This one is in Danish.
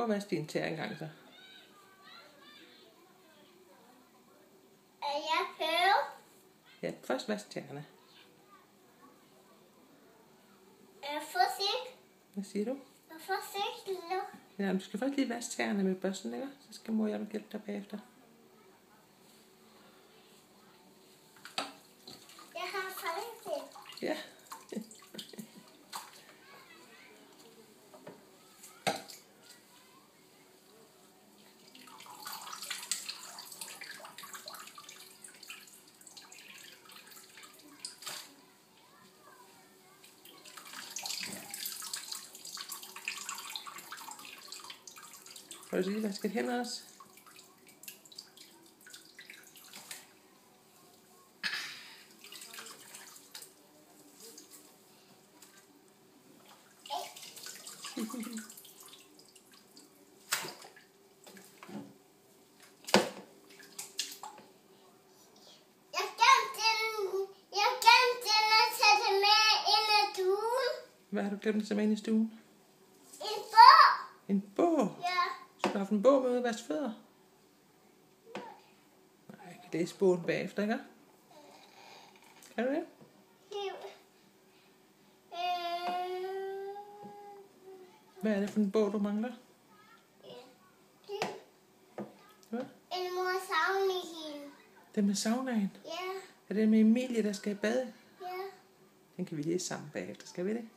vaske dine tæer engang så. Er jeg på? Ja, først vask tæerne. Er jeg forsigtig? Hvad siger du? Er jeg forsigtig nu? Ja, du skal først lige vaske tæerne med børsten, ikke? Så skal mor og jeg hjælpe dig bagefter. Jeg har forsigtigt. Ja. Har du lige vasket hænder også? Jeg glemte at tage det med ind i stuen. Hvad har du glemt at tage med ind i stuen? En bog. En bog? Ja. Skal du have en bog med ud at vaske fødder? Nej, jeg kan læse bogen bagefter, ikke? Kan du det? Hvad er det for en bog, du mangler? Hvad? En mor savner hende. Den med saunaen? Ja. Er det med Emilie, der skal i bad? Ja. Den kan vi læse sammen bagefter, skal vi det?